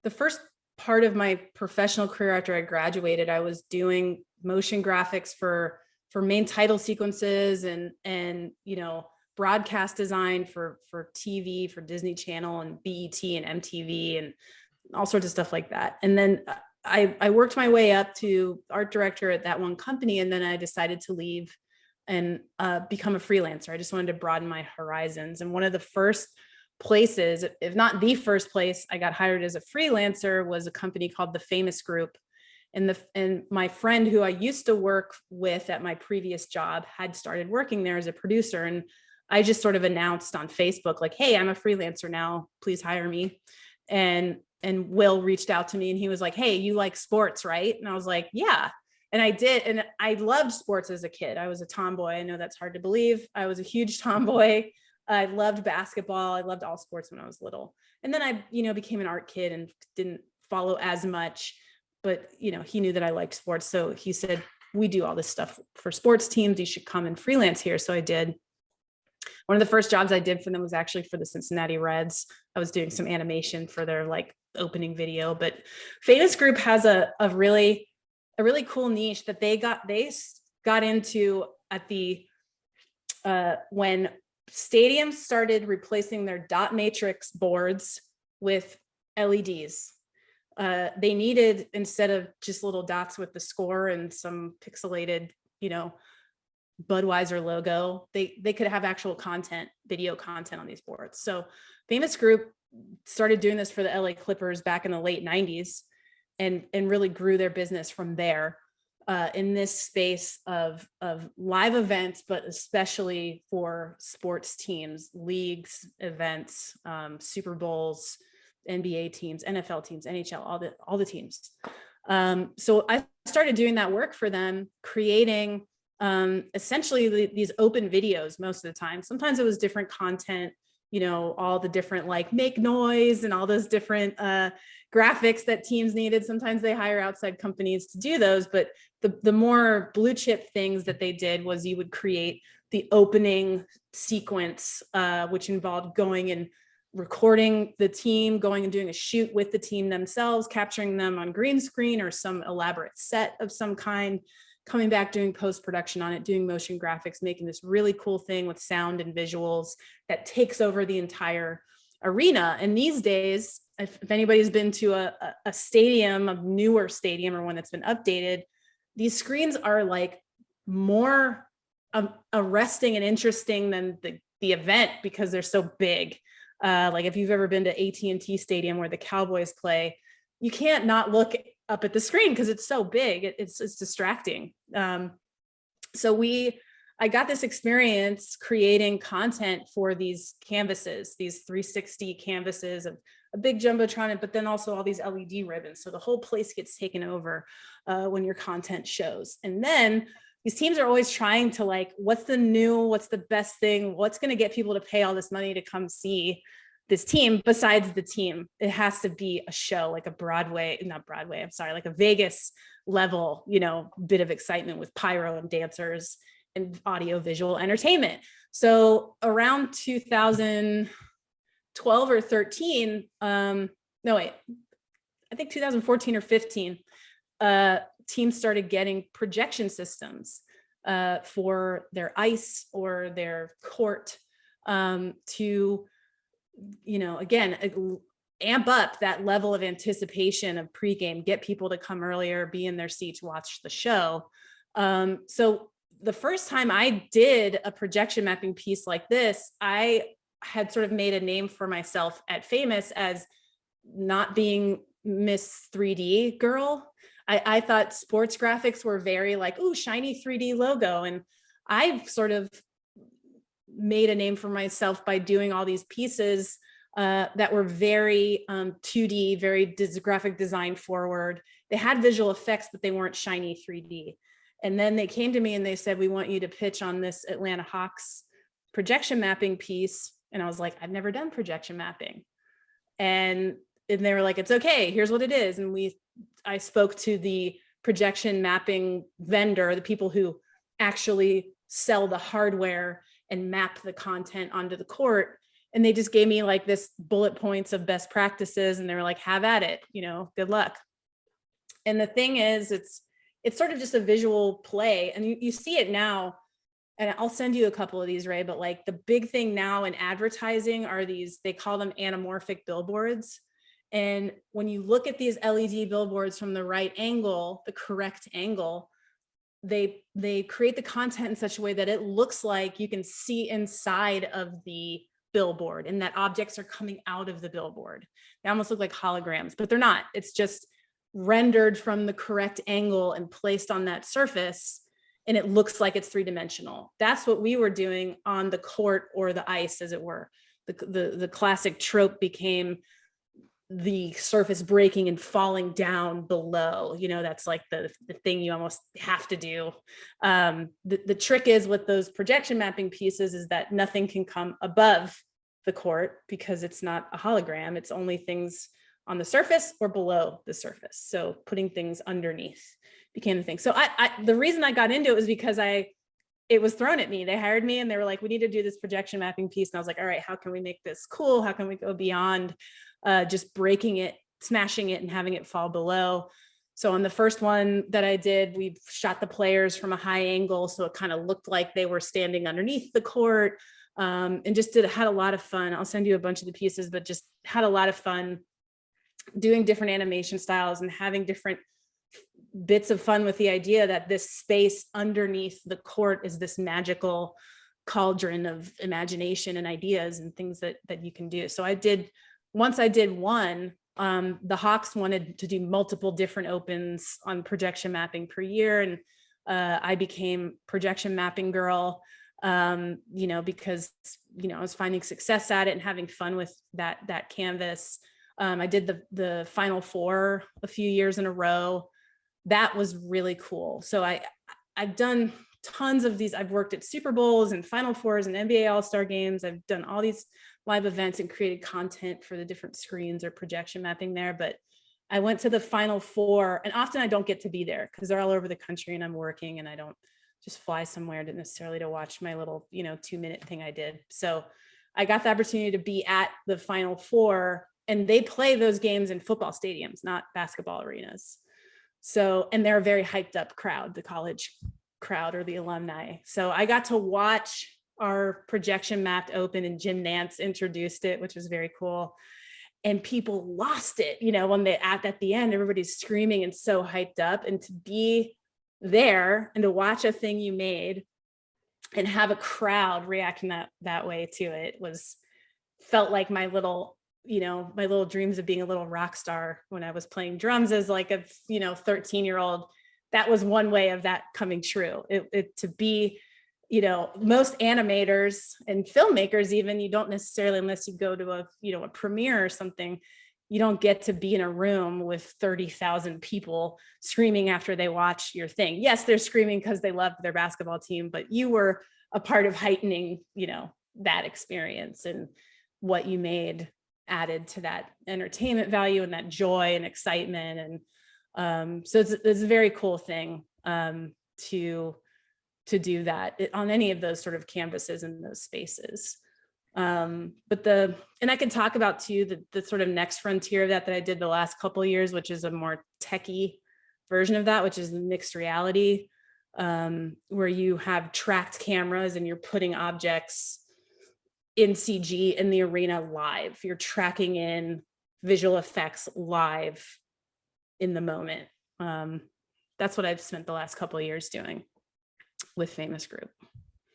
the first part of my professional career after I graduated, I was doing motion graphics for main title sequences and broadcast design for TV, for Disney Channel and BET and MTV and all sorts of stuff like that. And then I worked my way up to art director at that one company, and then I decided to leave and become a freelancer. I just wanted to broaden my horizons. And one of the first places, if not the first place I got hired as a freelancer, was a company called The Famous Group. And my friend who I used to work with at my previous job had started working there as a producer. And I just sort of announced on Facebook, like, hey, I'm a freelancer now, please hire me. And Will reached out to me and he was like, hey, you like sports, right? And I was like, yeah. And I did. And I loved sports as a kid. I was a tomboy. I know that's hard to believe. I was a huge tomboy. I loved basketball. I loved all sports when I was little. And then I, became an art kid and didn't follow as much, but, he knew that I liked sports. So he said, we do all this stuff for sports teams. You should come and freelance here. So I did. One of the first jobs I did for them was actually for the Cincinnati Reds. I was doing some animation for their opening video, but Famous Group has a really cool niche that they got into at the, when stadiums started replacing their dot matrix boards with LEDs. They needed, instead of just little dots with the score and some pixelated, Budweiser logo, they could have actual content, video content on these boards. So Famous Group started doing this for the LA Clippers back in the late 90s and really grew their business from there. In this space of live events, but especially for sports teams, leagues, events, Super Bowls, NBA teams, NFL teams, NHL, all the teams. So I started doing that work for them, creating essentially these open videos most of the time. Sometimes it was different content, all the different make noise and all those different graphics that teams needed. Sometimes they hire outside companies to do those, but the more blue chip things that they did was you would create the opening sequence, which involved going and recording the team, going and doing a shoot with the team themselves, capturing them on green screen or some elaborate set of some kind, coming back, doing post-production on it, doing motion graphics, making this really cool thing with sound and visuals that takes over the entire arena. And these days, if anybody's been to a stadium, a newer stadium or one that's been updated, these screens are more arresting and interesting than the event because they're so big. If you've ever been to AT&T Stadium where the Cowboys play, you can't not look up at the screen because it's so big. It's distracting. So I got this experience creating content for these canvases, these 360 canvases of a big jumbotron, but then also all these LED ribbons. So the whole place gets taken over when your content shows. And then these teams are always trying to what's the new, what's the best thing, what's going to get people to pay all this money to come see this team besides the team. It has to be a show, like a Vegas level, bit of excitement with pyro and dancers and audio visual entertainment. So around 2012 or 13, I think 2014 or 15, teams started getting projection systems for their ice or their court to, again, amp up that level of anticipation of pregame, get people to come earlier, be in their seats, watch the show. So the first time I did a projection mapping piece like this, I had sort of made a name for myself at Famous as not being Miss 3D girl. I thought sports graphics were very ooh, shiny 3D logo. And I've sort of made a name for myself by doing all these pieces that were very 2D, very graphic design forward. They had visual effects, but they weren't shiny 3D. And then they came to me and they said, we want you to pitch on this Atlanta Hawks projection mapping piece. And I was like, I've never done projection mapping. And they were like, it's okay, here's what it is. And I spoke to the projection mapping vendor, the people who actually sell the hardware and map the content onto the court. And they just gave me like this bullet points of best practices, and they were like, have at it, good luck. And the thing is, it's sort of just a visual play, and you see it now. And I'll send you a couple of these, Ray, but like the big thing now in advertising are these, they call them anamorphic billboards. And when you look at these LED billboards from the right angle, the correct angle, they create the content in such a way that it looks like you can see inside of the billboard and that objects are coming out of the billboard. They almost look like holograms, but they're not. It's just rendered from the correct angle and placed on that surface, and it looks like it's three-dimensional. That's what we were doing on the court or the ice, as it were. The classic trope became the surface breaking and falling down below. That's like the thing you almost have to do. The trick is with those projection mapping pieces is that nothing can come above the court because it's not a hologram. It's only things on the surface or below the surface. So putting things underneath became the thing. So the reason I got into it was because it was thrown at me. They hired me and they were like, we need to do this projection mapping piece. And I was like, all right, how can we make this cool? How can we go beyond just breaking it, smashing it, and having it fall below? So on the first one that I did, we shot the players from a high angle, so it kind of looked like they were standing underneath the court, and just had a lot of fun. I'll send you a bunch of the pieces, but just had a lot of fun doing different animation styles and having different bits of fun with the idea that this space underneath the court is this magical cauldron of imagination and ideas and things that you can do. So once I did one, the Hawks wanted to do multiple different opens on projection mapping per year. And I became projection mapping girl, because, I was finding success at it and having fun with that canvas. I did the Final Four a few years in a row. That was really cool. So I've done tons of these. I've worked at Super Bowls and Final Fours and NBA All-Star games. I've done all these live events and created content for the different screens or projection mapping there. But I went to the Final Four, and often I don't get to be there because they're all over the country and I'm working, and I don't just fly somewhere to necessarily to watch my little, 2-minute thing I did. So I got the opportunity to be at the Final Four, and they play those games in football stadiums, not basketball arenas. So, and they're a very hyped up crowd, the college crowd or the alumni. So I got to watch our projection mapped open, and Jim Nantz introduced it, which was very cool. And people lost it, when they at the end, everybody's screaming and so hyped up. And to be there and to watch a thing you made and have a crowd reacting that way to it felt like my little dreams of being a little rock star when I was playing drums as like a 13-year-old. That was one way of that coming true. It to be, most animators and filmmakers, even, you don't necessarily, unless you go to a premiere or something, you don't get to be in a room with 30,000 people screaming after they watch your thing. Yes, they're screaming because they love their basketball team, but you were a part of heightening, that experience, and what you made added to that entertainment value and that joy and excitement. And so it's a very cool thing to do that on any of those sort of canvases and those spaces. And I can talk about too, the sort of next frontier of that I did the last couple of years, which is a more techie version of that, which is the mixed reality, where you have tracked cameras and you're putting objects in CG in the arena live. You're tracking in visual effects live in the moment. That's what I've spent the last couple of years doing with Famous Group.